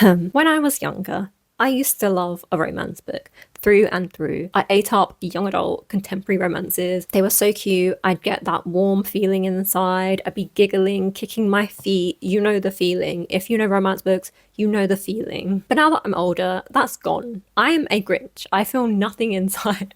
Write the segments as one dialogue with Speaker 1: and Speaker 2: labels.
Speaker 1: When I was younger, I used to love a romance book through and through. I ate up young adult contemporary romances. They were so cute. I'd get that warm feeling inside. I'd be giggling, kicking my feet. You know the feeling. If you know romance books, you know the feeling. But now that I'm older, that's gone. I am a Grinch. I feel nothing inside.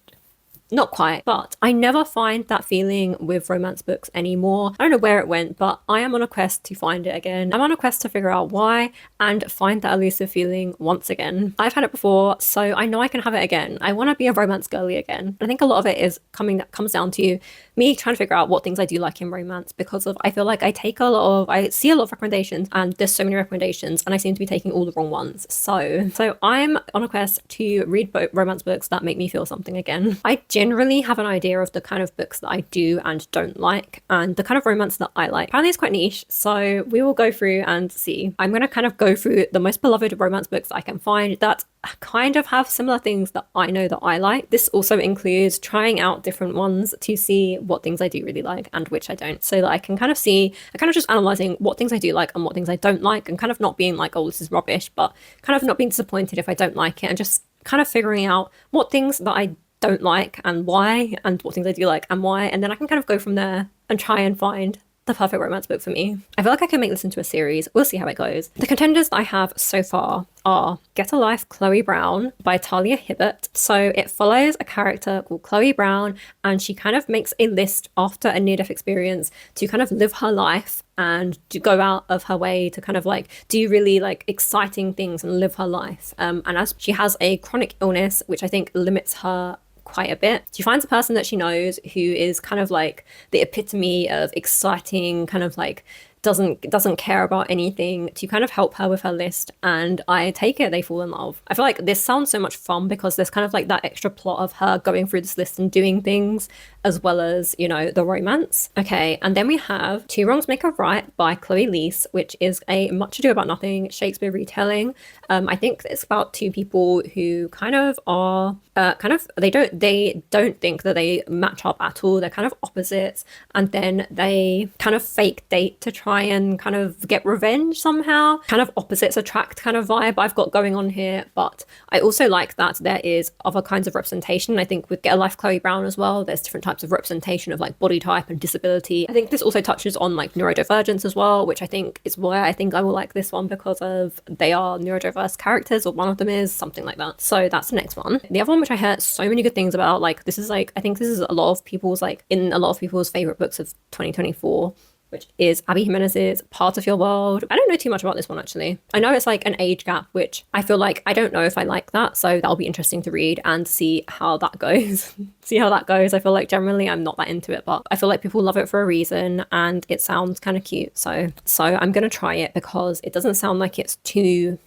Speaker 1: Not quite, but I never find that feeling with romance books anymore. I don't know where it went, but I am on a quest to find it again. I'm on a quest to figure out why and find that elusive feeling once again. I've had it before, so I know I can have it again. I want to be a romance girly again. I think a lot of it is comes down to me trying to figure out what things I do like in romance, because of I feel like I see a lot of recommendations, and there's so many recommendations and I seem to be taking all the wrong ones. So I'm on a quest to read romance books that make me feel something again. I generally have an idea of the kind of books that I do and don't like, and the kind of romance that I like. Apparently it's quite niche, so we will go through and see. I'm going to kind of go through the most beloved romance books that I can find that kind of have similar things that I know that I like. This also includes trying out different ones to see what things I do really like and which I don't, so that I can kind of see, I kind of just analysing what things I do like and what things I don't like, and kind of not being like, oh, this is rubbish, but kind of not being disappointed if I don't like it, and just kind of figuring out what things that I don't like and why, and what things I do like and why, and then I can kind of go from there and try and find the perfect romance book for me. I feel like I can make this into a series. We'll see how it goes. The contenders that I have so far are Get a Life, Chloe Brown by Talia Hibbert. So it follows a character called Chloe Brown, and she kind of makes a list after a near-death experience to kind of live her life and to go out of her way to kind of like do really like exciting things and live her life. And as she has a chronic illness, which I think limits her quite a bit, she finds a person that she knows who is kind of like the epitome of exciting, kind of like doesn't care about anything, to kind of help her with her list. And I take it they fall in love. I feel like this sounds so much fun because there's kind of like that extra plot of her going through this list and doing things, as well as, you know, the romance. Okay, and then we have Two Wrongs Make a Right by Chloe Leese, which is a Much Ado About Nothing Shakespeare retelling. I think it's about two people who kind of are they don't think that they match up at all. They're kind of opposites, and then they kind of fake date to try and kind of get revenge somehow. Kind of opposites attract kind of vibe I've got going on here. But I also like that there is other kinds of representation. I think with Get a Life, Chloe Brown as well, there's different types of representation of like body type and disability. I think this also touches on like neurodivergence as well, which I think is why I think I will like this one, because of they are neurodiverse characters, or one of them is, something like that. So that's the next one. The other one, which I heard so many good things about, like this is like, I think this is a lot of people's like in a lot of people's favorite books of 2024, which is Abby Jimenez's Part of Your World. I don't know too much about this one, actually. I know it's like an age gap, which I feel like I don't know if I like that, so that'll be interesting to read and see how that goes. See how that goes. I feel like generally I'm not that into it, but I feel like people love it for a reason, and it sounds kind of cute. So I'm gonna try it because it doesn't sound like it's too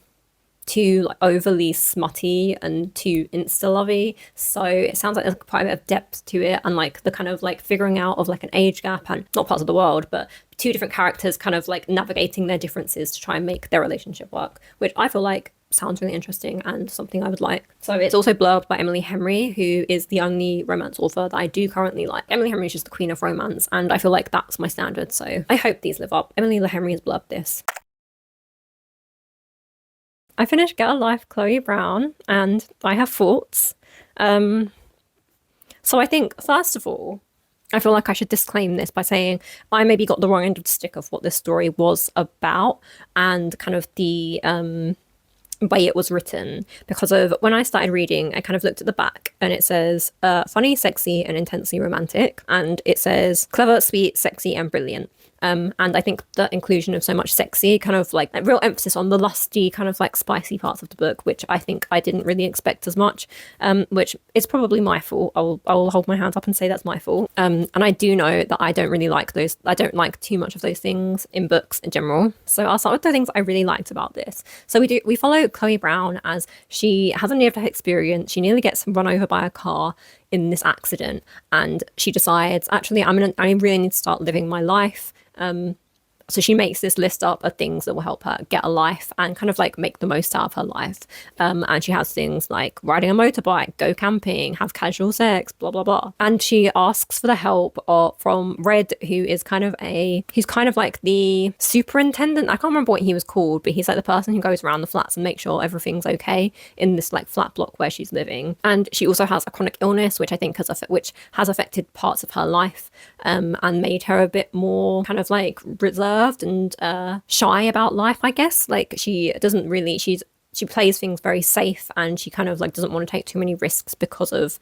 Speaker 1: like overly smutty and too insta-lovey, so it sounds like there's quite a bit of depth to it, and like the kind of like figuring out of like an age gap and not parts of the world, but two different characters kind of like navigating their differences to try and make their relationship work, which I feel like sounds really interesting and something I would like. So it's also blurbed by Emily Henry, who is the only romance author that I do currently like. Emily Henry is just the queen of romance, and I feel like that's my standard, so I hope these live up. Emily Henry has blurbed this. I finished Get a Life, Chloe Brown, and I have thoughts. So I think, first of all, I feel like I should disclaim this by saying I maybe got the wrong end of the stick of what this story was about, and kind of the way it was written, because of when I started reading, I kind of looked at the back and it says funny, sexy, and intensely romantic, and it says clever, sweet, sexy, and brilliant. And I think the inclusion of so much sexy, kind of like a real emphasis on the lusty, kind of like spicy parts of the book, which I think I didn't really expect as much, which is probably my fault. I will hold my hands up and say that's my fault. And I do know that I don't really like those. I don't like too much of those things in books in general. So I'll start with the things I really liked about this. So we follow Chloe Brown as she has a near-death experience. She nearly gets run over by a car in this accident, and she decides, actually, I really need to start living my life. So she makes this list up of things that will help her get a life and kind of like make the most out of her life. And she has things like riding a motorbike, go camping, have casual sex, blah, blah, blah. And she asks for the help from Red, who is he's kind of like the superintendent. I can't remember what he was called, but he's like the person who goes around the flats and makes sure everything's okay in this like flat block where she's living. And she also has a chronic illness, which I think has affected parts of her life, and made her a bit more kind of like reserved and shy about life, I guess. Like she plays things very safe, and she kind of like doesn't want to take too many risks because of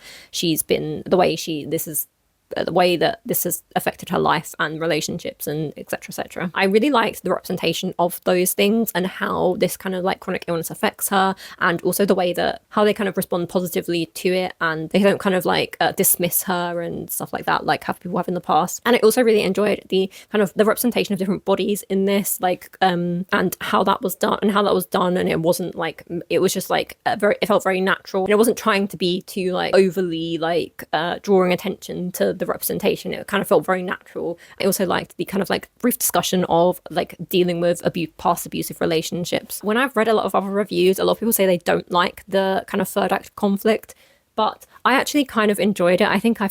Speaker 1: the way that this has affected her life and relationships and etc etc. I really liked the representation of those things and how this kind of like chronic illness affects her, and also the way that how they kind of respond positively to it, and they don't kind of like dismiss her and stuff like that like how people have in the past. And I also really enjoyed the kind of the representation of different bodies in this, like and how that was done, and it wasn't like, it was just like it felt very natural, and it wasn't trying to be too like overly like drawing attention to the representation. It kind of felt very natural. I also liked the kind of like brief discussion of like dealing with past abusive relationships. When I've read a lot of other reviews, a lot of people say they don't like the kind of third act conflict, but I actually kind of enjoyed it. I think I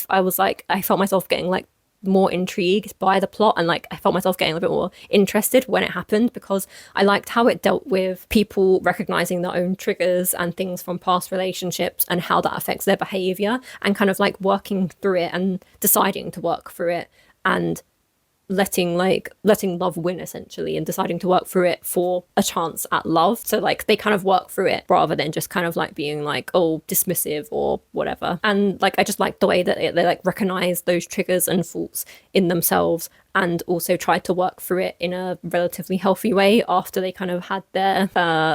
Speaker 1: felt myself getting like more intrigued by the plot, and like I felt myself getting a bit more interested when it happened, because I liked how it dealt with people recognizing their own triggers and things from past relationships and how that affects their behavior, and kind of like working through it and deciding to work through it and letting love win, essentially, and deciding to work through it for a chance at love. So like they kind of work through it rather than just kind of like being like, oh, dismissive or whatever. And like I just like the way that they like recognize those triggers and faults in themselves, and also tried to work through it in a relatively healthy way after they kind of had their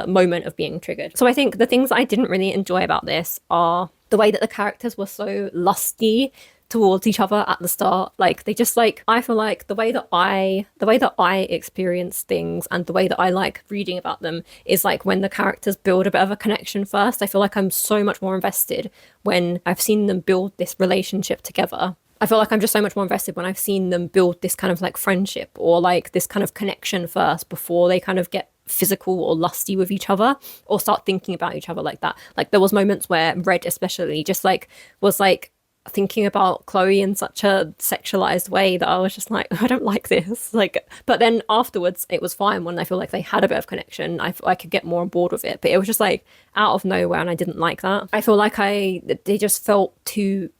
Speaker 1: moment of being triggered. So I think the things I didn't really enjoy about this are the way that the characters were so lusty towards each other at the start. Like they just like, I feel like the way that I experience things and the way that I like reading about them is like when the characters build a bit of a connection first. I feel like I'm so much more invested when I've seen them build this relationship together. I feel like I'm just so much more invested when I've seen them build this kind of like friendship or like this kind of connection first before they kind of get physical or lusty with each other or start thinking about each other like that. Like there was moments where Red especially just like was like thinking about Chloe in such a sexualized way that I was just like, I don't like this. Like, but then afterwards it was fine when I feel like they had a bit of connection. I could get more on board with it, but it was just like out of nowhere, and I didn't like that. I feel like they just felt too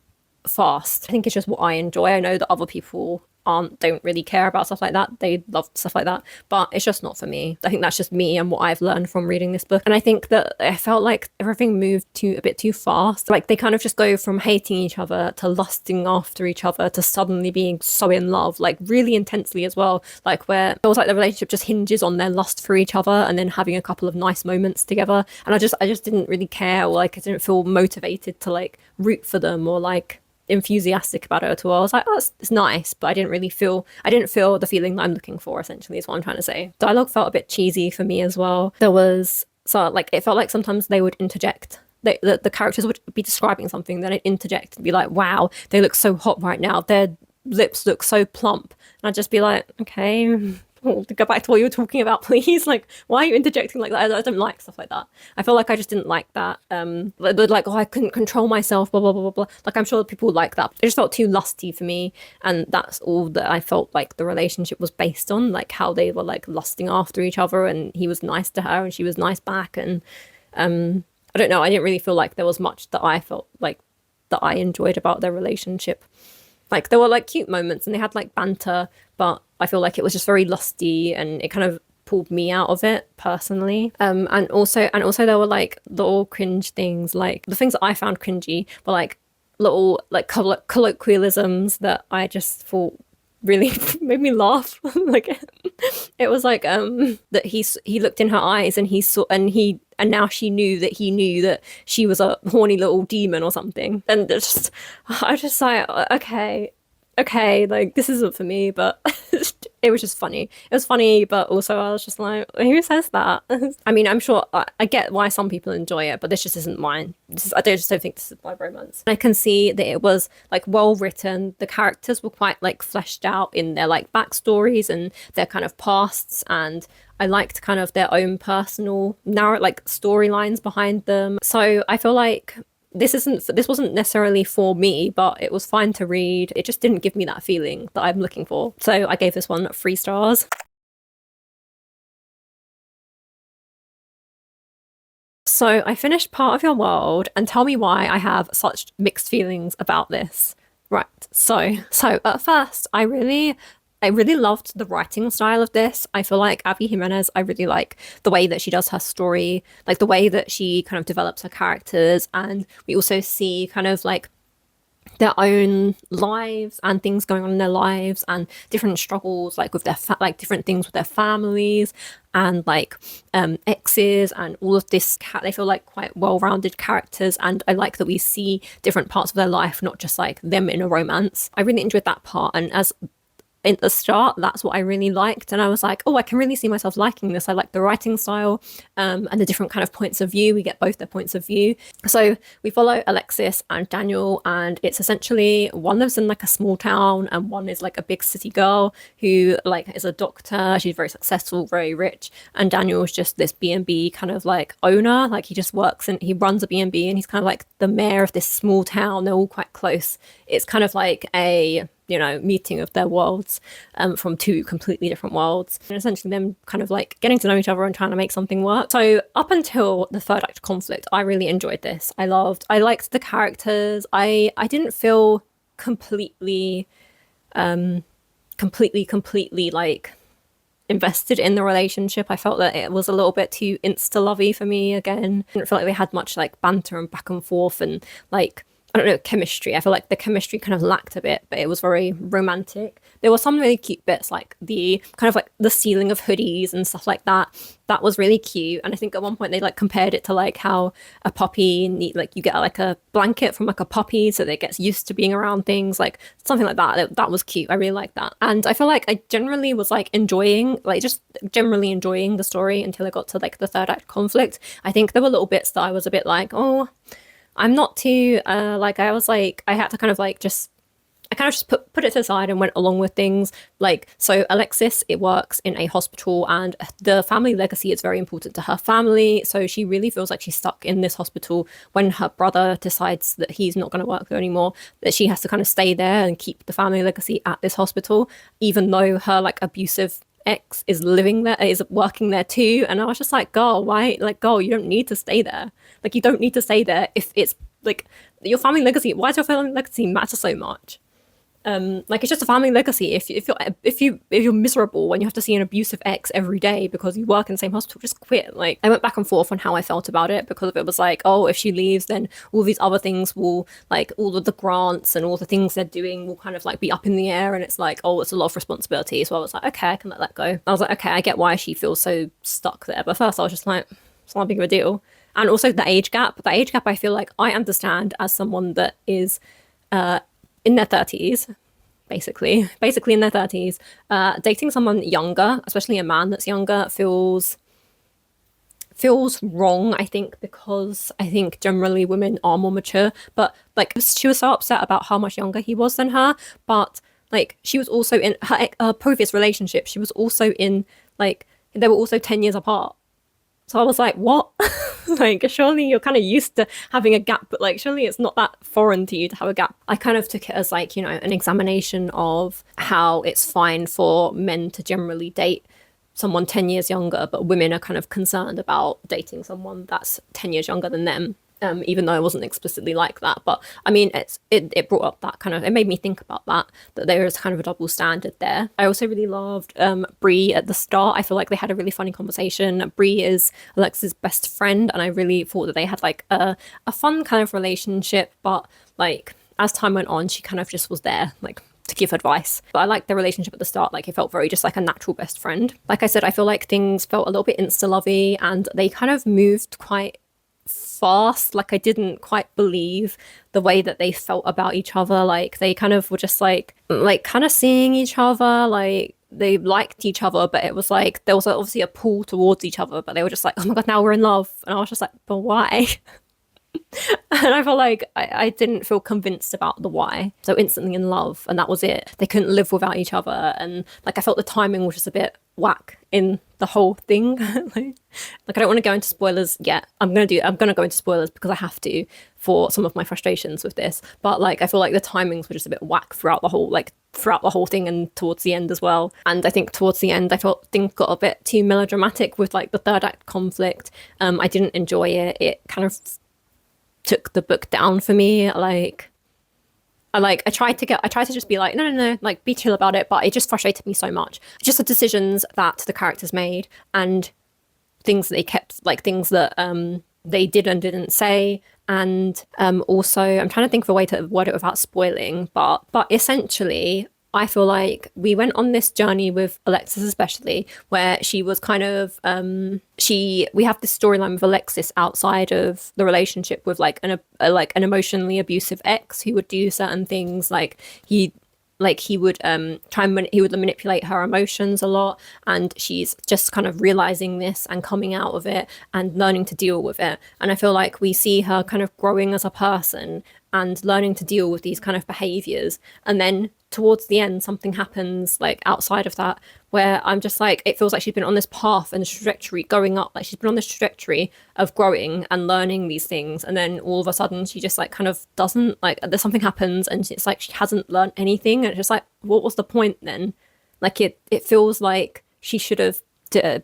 Speaker 1: fast. I think it's just what I enjoy. I know that other people don't really care about stuff like that. They love stuff like that, but it's just not for me. I think that's just me and what I've learned from reading this book. And I think that I felt like everything moved a bit too fast. Like they kind of just go from hating each other to lusting after each other to suddenly being so in love, like really intensely as well. Like where it feels like the relationship just hinges on their lust for each other and then having a couple of nice moments together. And I just didn't really care, or like I didn't feel motivated to like root for them or like enthusiastic about it at all. I was like, oh, it's nice, but I didn't feel the feeling that I'm looking for, essentially, is what I'm trying to say. Dialogue felt a bit cheesy for me as well. It felt like sometimes they would interject. The characters would be describing something, then I'd interject and be like, wow, they look so hot right now. Their lips look so plump. And I'd just be like, okay, to go back to what you were talking about, please. Like, why are you interjecting like that? I don't like stuff like that. I feel like I just didn't like that. Like, oh, I couldn't control myself, blah, blah, blah, blah, blah. Like, I'm sure people like that. It just felt too lusty for me. And that's all that I felt like the relationship was based on, like how they were like lusting after each other, and he was nice to her and she was nice back. And I don't know, I didn't really feel like there was much that I felt like that I enjoyed about their relationship. Like there were like cute moments and they had like banter, but I feel like it was just very lusty and it kind of pulled me out of it personally. And also there were like little cringe things, like the things that I found cringy were like little like colloquialisms that I just thought really made me laugh. Like it was like that he looked in her eyes and and now she knew that he knew that she was a horny little demon or something. And I was just like, okay, like this isn't for me, but It was just funny. It was funny, but also I was just like, who says that? I mean, I'm sure I get why some people enjoy it, but this just isn't mine. Just don't think this is my romance. I can see that it was like well written. The characters were quite like fleshed out in their like backstories and their kind of pasts, and I liked kind of their own personal narrow like storylines behind them. So I feel like this wasn't necessarily for me, but it was fine to read. It just didn't give me that feeling that I'm looking for. So I gave this one 3 stars. So I finished Part of Your World, and tell me why I have such mixed feelings about this. Right. So at first I really loved the writing style of this. I feel like Abby Jimenez, I really like the way that she does her story, like the way that she kind of develops her characters. And we also see kind of like their own lives and things going on in their lives and different struggles like with their like different things with their families and like exes and all of this they feel like quite well-rounded characters, and I like that we see different parts of their life, not just like them in a romance. I really enjoyed that part, and as in the start, that's what I really liked. And I was like, oh, I can really see myself liking this. I like the writing style and the different kind of points of view. We get both their points of view. So we follow Alexis and Daniel, and it's essentially one lives in like a small town and one is like a big city girl who like is a doctor. She's very successful, very rich. And Daniel's just this B&B kind of like owner. Like he just works and he runs a B&B, and he's kind of like the mayor of this small town. They're all quite close. It's kind of like a meeting of their worlds from two completely different worlds, and essentially them kind of like getting to know each other and trying to make something work. So up until the third act conflict, I really enjoyed this. I liked the characters. I didn't feel completely like invested in the relationship. I felt that it was a little bit too insta-lovey for me again. I didn't feel like they had much like banter and back and forth and like I don't know, chemistry. I feel like the chemistry kind of lacked a bit, but it was very romantic. There were some really cute bits, like the kind of like the stealing of hoodies and stuff like that. That was really cute. And I think at one point they like compared it to like how a puppy like you get like a blanket from like a puppy so that it gets used to being around things, like something like that. That was cute. I really liked that. And I feel like I generally was like just generally enjoying the story until it got to like the third act conflict. I think there were little bits that I was a bit like, oh, I'm not too like I was like I had to kind of like just I kind of just put it to the side and went along with things. Like, so Alexis, it works in a hospital, and the family legacy is very important to her family. So she really feels like she's stuck in this hospital when her brother decides that he's not going to work there anymore, that she has to kind of stay there and keep the family legacy at this hospital, even though her like abusive ex is living there, is working there too. And I was just like, girl, why? Like, girl, you don't need to stay there. Like, you don't need to stay there if it's like your family legacy. Why does your family legacy matter so much? Like, it's just a family legacy. If you're miserable when you have to see an abusive ex every day because you work in the same hospital, just quit. Like, I went back and forth on how I felt about it, because it was like, oh, if she leaves, then all these other things will, like, all of the grants and all the things they're doing will kind of like be up in the air, and it's like, oh, it's a lot of responsibility. So I was like, okay, I can let that go. I was like, okay, I get why she feels so stuck there. But first I was just like, it's not a big of a deal. And also the age gap, I feel like I understand as someone that is in their 30s, basically in their 30s, dating someone younger, especially a man that's younger, feels wrong, I think, because I think generally women are more mature. But like, she was so upset about how much younger he was than her, but like, she was also in her previous relationship, she was also in like, they were also 10 years apart. So I was like, what? Like, surely you're kind of used to having a gap, but like, surely it's not that foreign to you to have a gap. I kind of took it as like, an examination of how it's fine for men to generally date someone 10 years younger, but women are kind of concerned about dating someone that's 10 years younger than them. Even though it wasn't explicitly like that. But I mean, it brought up that kind of, it made me think about that there is kind of a double standard there. I also really loved Bree at the start. I feel like they had a really funny conversation. Bree is Alex's best friend, and I really thought that they had like a fun kind of relationship, but like as time went on, she kind of just was there, like, to give advice. But I liked the relationship at the start. Like, it felt very just like a natural best friend. Like I said, I feel like things felt a little bit insta-lovey, and they kind of moved quite fast. Like, I didn't quite believe the way that they felt about each other. Like, they kind of were just like kind of seeing each other, like they liked each other, but it was like there was obviously a pull towards each other, but they were just like, oh my god, now we're in love. And I was just like, but why? And I felt like I didn't feel convinced about the why. So instantly in love, and that was it. They couldn't live without each other. And like I felt the timing was just a bit whack in the whole thing. like I don't want to go into spoilers yet. I'm gonna go into spoilers because I have to for some of my frustrations with this. But like I feel like the timings were just a bit whack throughout the whole thing and towards the end as well. And I think towards the end I felt things got a bit too melodramatic with like the third act conflict. I didn't enjoy it. It kind of took the book down for me. I tried to just be like, no, like be chill about it, but it just frustrated me so much. Just the decisions that the characters made and things that they kept, like things that they did and didn't say. And also I'm trying to think of a way to word it without spoiling, but essentially I feel like we went on this journey with Alexis, especially where she was kind of we have this storyline with Alexis outside of the relationship with like an emotionally abusive ex who would do certain things, he would he would manipulate her emotions a lot, and she's just kind of realizing this and coming out of it and learning to deal with it. And I feel like we see her kind of growing as a person and learning to deal with these kind of behaviors. And then towards the end, something happens like outside of that where I'm just like, it feels like she's been on this path and this trajectory going up. Like she's been on this trajectory of growing and learning these things. And then all of a sudden she just like kind of doesn't, like there's something happens and it's like she hasn't learned anything. And it's just like, what was the point then? Like it feels like she should have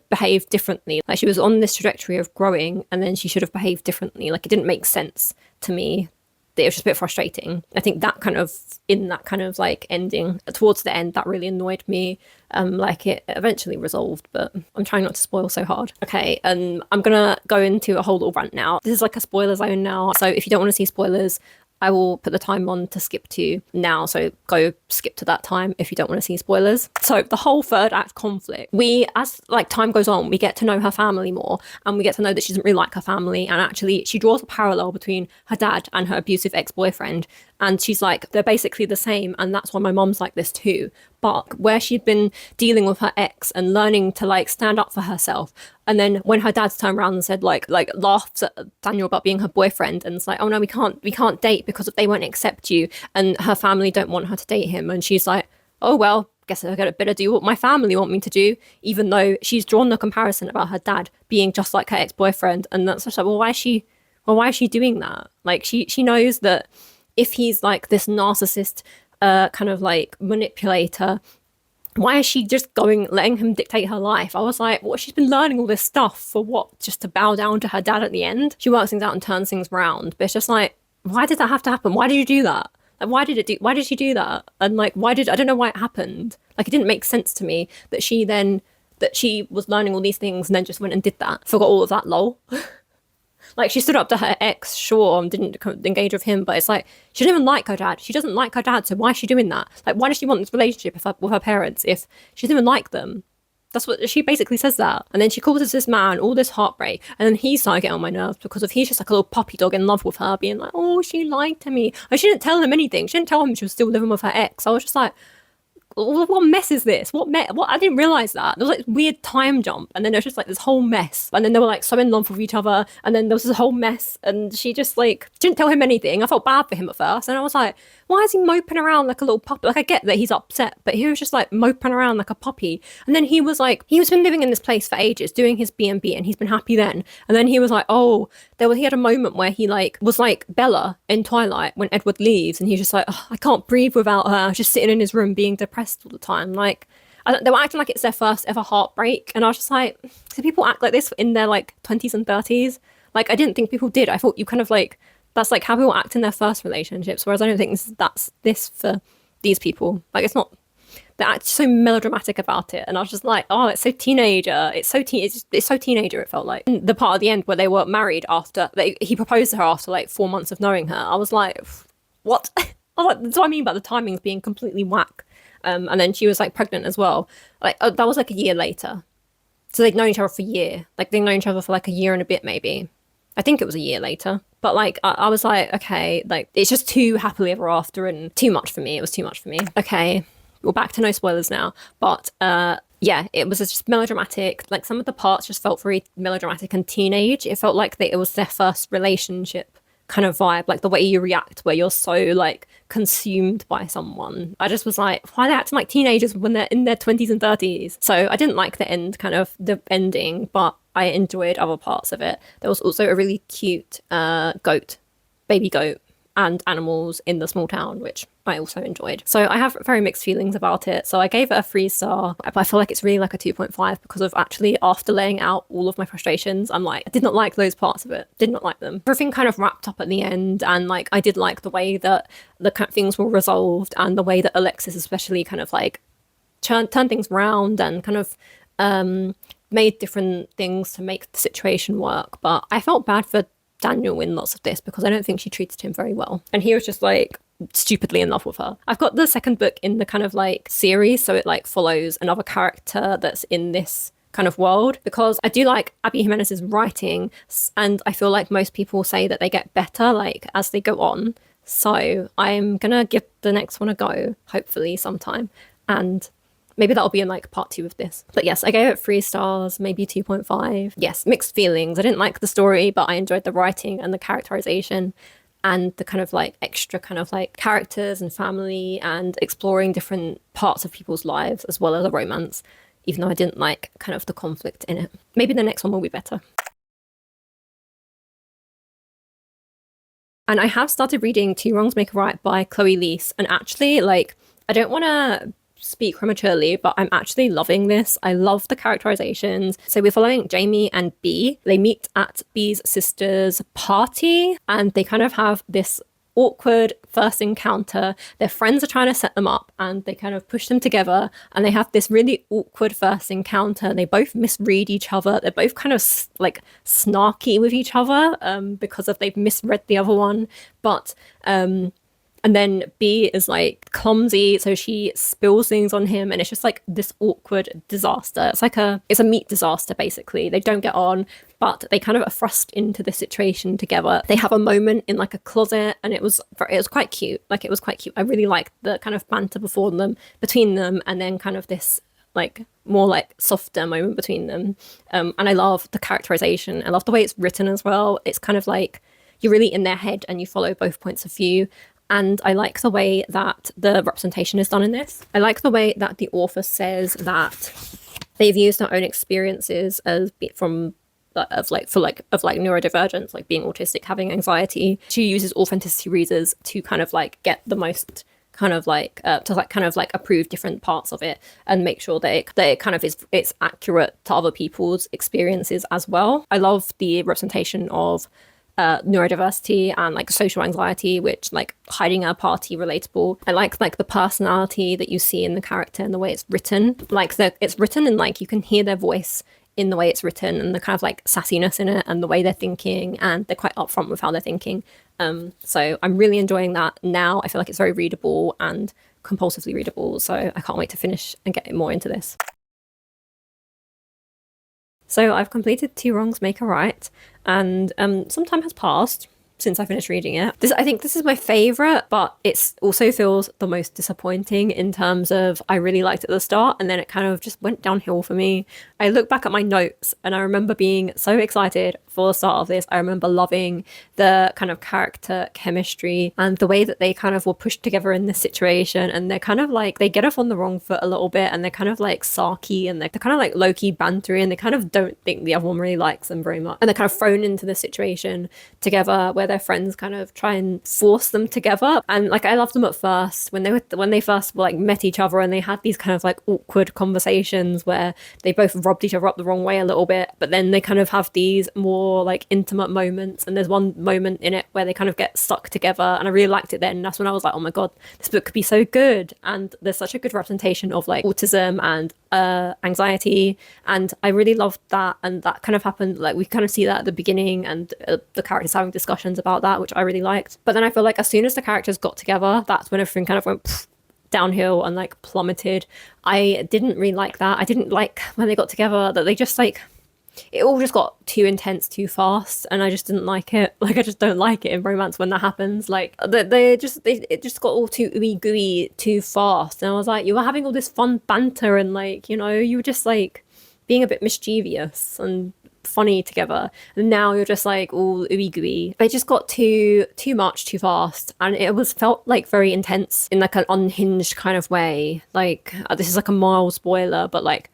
Speaker 1: behaved differently. Like she was on this trajectory of growing and then she should have behaved differently. Like it didn't make sense to me. It was just a bit frustrating. I think that kind of like ending towards the end, that really annoyed me. Like it eventually resolved, but I'm trying not to spoil so hard. Okay, and I'm gonna go into a whole little rant now. This is like a spoiler zone now, so if you don't want to see spoilers, I will put the time on to skip to now, so go skip to that time if you don't want to see spoilers. So the whole third act conflict, as like time goes on, we get to know her family more, and we get to know that she doesn't really like her family, and actually she draws a parallel between her dad and her abusive ex-boyfriend, and she's like, they're basically the same, and that's why my mom's like this too. But where she'd been dealing with her ex and learning to like stand up for herself, and then when her dad's turned around and said like laughed at Daniel about being her boyfriend, and it's like, oh no, we can't date because they won't accept you, and her family don't want her to date him, and she's like, oh well, guess I better do what my family want me to do, even though she's drawn the comparison about her dad being just like her ex-boyfriend. And that's just like, well, why is she doing that? Like she knows that if he's like this narcissist kind of like manipulator, why is she just letting him dictate her life? I was like, what? She's been learning all this stuff for what? Just to bow down to her dad at the end? She works things out and turns things around, but it's just like, why did that have to happen? Why did you do that? Like, why did she do that? And like, I don't know why it happened. Like, it didn't make sense to me that she was learning all these things and then just went and did that. Forgot all of that, lol. Like, she stood up to her ex, sure, and didn't engage with him, but it's like, she didn't even like her dad. She doesn't like her dad, so why is she doing that? Like, why does she want this relationship with her parents if she doesn't even like them? That's what she basically says that. And then she causes this man all this heartbreak, and then he started getting on my nerves because he's just like a little puppy dog in love with her, being like, oh, she lied to me. And she didn't tell him anything. She didn't tell him she was still living with her ex. I was just like, what mess is this? What I didn't realize that. There was like weird time jump, and then there was just like this whole mess, and then they were like so in love with each other, and then there was this whole mess, and she just like didn't tell him anything. I felt bad for him at first, and I was like, why is he moping around like a little puppy? Like, I get that he's upset, but he was just like moping around like a puppy. And then he was been living in this place for ages, doing his B&B, and he's been happy then. And then he was like, oh, he had a moment where he like was like Bella in Twilight when Edward leaves, and he's just like, oh, I can't breathe without her, just sitting in his room being depressed all the time. Like, they were acting like it's their first ever heartbreak, and I was just like, do people act like this in their like 20s and 30s? Like, I didn't think people did. I thought you kind of like, that's like how people act in their first relationships, whereas I don't think that's this for these people. Like, it's not, they're so melodramatic about it, and I was just like, oh, it's so teenager. It's so teenager, it felt like. And the part at the end where they were married after, he proposed to her after like 4 months of knowing her, I was like, what? I was like, that's what I mean about the timings being completely whack. And then she was like pregnant as well. Like, that was like a year later. So they'd known each other for a year. Like, they'd known each other for like a year and a bit, maybe. I think it was a year later. But like, I was like, okay, like, it's just too happily ever after and too much for me. It was too much for me. Okay, We're back to no spoilers now, but yeah, it was just melodramatic. Like some of the parts just felt very melodramatic and teenage. It felt like it was their first relationship kind of vibe, like the way you react where you're so like consumed by someone. I just was like, why are they acting like teenagers when they're in their 20s and 30s? So I didn't like the end, kind of the ending, but I enjoyed other parts of it. There was also a really cute goat, baby goat, and animals in the small town, which I also enjoyed. So I have very mixed feelings about it. So I gave it a 3 star, but I feel like it's really like a 2.5 because of actually after laying out all of my frustrations, I'm like, I did not like those parts of it. Did not like them. Everything kind of wrapped up at the end, and like I did like the way that the kind of things were resolved and the way that Alexis especially kind of like turned things around and kind of made different things to make the situation work. But I felt bad for Daniel in lots of this because I don't think she treated him very well. And he was just like stupidly in love with her. I've got the second book in the kind of like series, so it like follows another character that's in this kind of world, because I do like Abby Jimenez's writing, and I feel like most people say that they get better like as they go on. So I'm gonna give the next one a go, hopefully sometime, and maybe that'll be in like part 2 of this. But yes, I gave it 3 stars, maybe 2.5. Yes, mixed feelings. I didn't like the story, but I enjoyed the writing and the characterization and the kind of like extra kind of like characters and family and exploring different parts of people's lives as well as a romance, even though I didn't like kind of the conflict in it. Maybe the next one will be better. And I have started reading Two Wrongs Make a Right by Chloe Leese, and actually like I don't want to speak prematurely, but I'm actually loving this. I love the characterizations. So we're following Jamie and Bea. They meet at Bea's sister's party and they kind of have this awkward first encounter. Their friends are trying to set them up and they kind of push them together and they have this really awkward first encounter. They both misread each other. They're both kind of like snarky with each other because of they've misread the other one. But and then Bea is like clumsy, so she spills things on him, and it's just like this awkward disaster. It's a meat disaster basically. They don't get on, but they kind of are thrust into the situation together. They have a moment in like a closet, and it was quite cute. Like it was quite cute. I really liked the kind of banter between them, and then kind of this like more like softer moment between them. And I love the characterization. I love the way it's written as well. It's kind of like you're really in their head and you follow both points of view. And I like the way that the representation is done in this. I like the way that the author says that they've used their own experiences of neurodivergence, like being autistic, having anxiety. She uses authenticity readers to kind of like get the most kind of like approve different parts of it and make sure that it kind of it's accurate to other people's experiences as well. I love the representation of neurodiversity and like social anxiety, which like hiding a party relatable. I like the personality that you see in the character and the way it's written. Like it's written and like you can hear their voice in the way it's written and the kind of like sassiness in it and the way they're thinking, and they're quite upfront with how they're thinking. So I'm really enjoying that now. I feel like it's very readable and compulsively readable. So I can't wait to finish and get more into this. So I've completed Two Wrongs Make a Right, and some time has passed since I finished reading it. I think this is my favourite, but it also feels the most disappointing in terms of I really liked it at the start and then it kind of just went downhill for me. I look back at my notes and I remember being so excited for the start of this. I remember loving the kind of character chemistry and the way that they kind of were pushed together in this situation, and they're kind of like, they get off on the wrong foot a little bit and they're kind of like sarky and they're kind of like low-key bantery and they kind of don't think the other one really likes them very much, and they're kind of thrown into the situation together where their friends kind of try and force them together. And like I loved them at first when they first like met each other and they had these kind of like awkward conversations where they both rubbed each other up the wrong way a little bit, but then they kind of have these more like intimate moments, and there's one moment in it where they kind of get stuck together and I really liked it then. And that's when I was like, oh my god, this book could be so good. And there's such a good representation of like autism and anxiety, and I really loved that. And that kind of happened, like we kind of see that at the beginning, and the characters having discussions about that, which I really liked. But then I feel like as soon as the characters got together, that's when everything kind of went downhill and like plummeted. I didn't really like that. I didn't like when they got together that they just like it all just got too intense too fast, and I just didn't like it. Like, I just don't like it in romance when that happens. Like, it just got all too ooey gooey too fast, and I was like, you were having all this fun banter, and like, you know, you were just like being a bit mischievous and funny together, and now you're just like all ooey gooey. They just got too much too fast, and it was felt like very intense in like an unhinged kind of way. Like, this is like a mild spoiler, but like,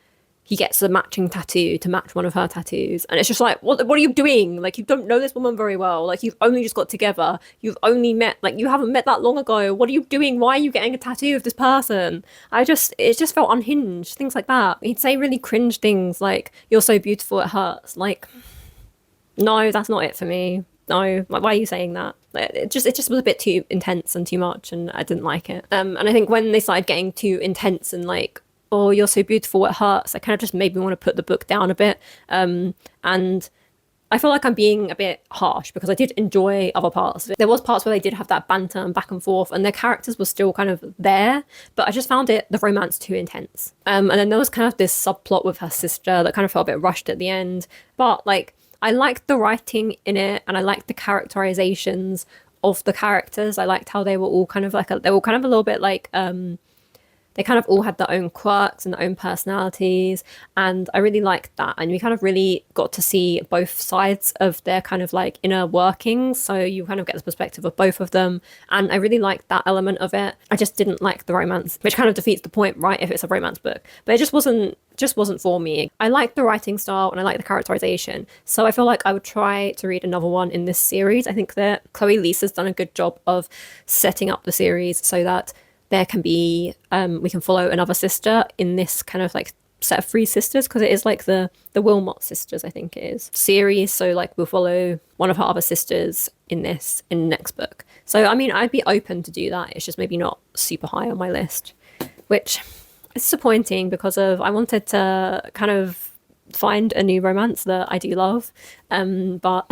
Speaker 1: he gets a matching tattoo to match one of her tattoos, and it's just like, what are you doing? Like, you don't know this woman very well. Like, you've only just got together, you've only met, like, you haven't met that long ago. What are you doing? Why are you getting a tattoo of this person? It just felt unhinged, things like that. He'd say really cringe things like, you're so beautiful it hurts. Like, no, that's not it for me. No, why are you saying that? It just was a bit too intense and too much, and I didn't like it. And I think when they started getting too intense and like, oh, you're so beautiful, it hurts, it kind of just made me want to put the book down a bit. And I feel like I'm being a bit harsh, because I did enjoy other parts of it. There was parts where they did have that banter and back and forth, and their characters were still kind of there, but I just found the romance too intense. And then there was kind of this subplot with her sister that kind of felt a bit rushed at the end. But like, I liked the writing in it, and I liked the characterizations of the characters. I liked how they were all kind of like they were kind of a little bit like they kind of all had their own quirks and their own personalities, and I really liked that. And we kind of really got to see both sides of their kind of like inner workings, so you kind of get the perspective of both of them, and I really liked that element of it. I just didn't like the romance, which kind of defeats the point, right, if it's a romance book. But it just wasn't for me. I like the writing style and I like the characterization, so I feel like I would try to read another one in this series. I think that Chloe Lisa's done a good job of setting up the series so that there can be we can follow another sister in this kind of like set of 3 sisters, because it is like the Wilmot sisters, I think it is, series. So like, we'll follow one of her other sisters in the next book. So I mean, I'd be open to do that. It's just maybe not super high on my list, which is disappointing, because I wanted to kind of find a new romance that I do love, but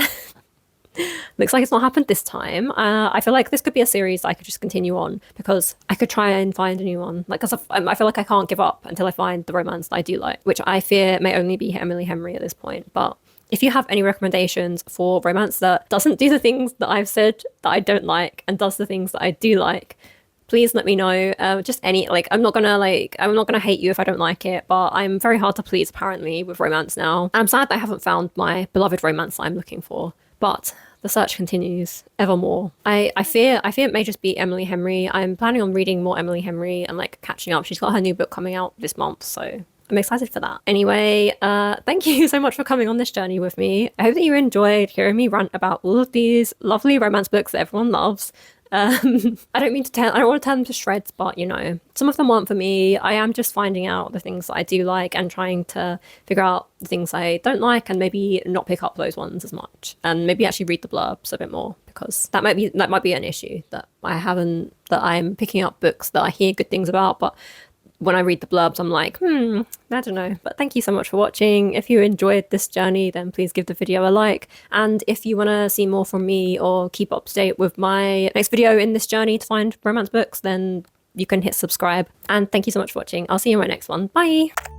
Speaker 1: looks like it's not happened this time. I feel like this could be a series I could just continue on, because I could try and find a new one. Like, because I feel like I can't give up until I find the romance that I do like, which I fear may only be Emily Henry at this point. But if you have any recommendations for romance that doesn't do the things that I've said that I don't like and does the things that I do like, please let me know. Just any, like, I'm not gonna hate you if I don't like it, but I'm very hard to please apparently with romance now. I'm sad that I haven't found my beloved romance that I'm looking for, but the search continues evermore. I fear it may just be Emily Henry. I'm planning on reading more Emily Henry and like catching up. She's got her new book coming out this month, so I'm excited for that. Anyway, thank you so much for coming on this journey with me. I hope that you enjoyed hearing me rant about all of these lovely romance books that everyone loves. I don't want to turn them to shreds, but you know, some of them weren't for me. I am just finding out the things that I do like and trying to figure out the things I don't like, and maybe not pick up those ones as much, and maybe actually read the blurbs a bit more, because that might be an issue that I'm picking up books that I hear good things about, but when I read the blurbs, I'm like, I don't know. But thank you so much for watching. If you enjoyed this journey, then please give the video a like. And if you want to see more from me or keep up to date with my next video in this journey to find romance books, then you can hit subscribe. And thank you so much for watching. I'll see you in my next one. Bye!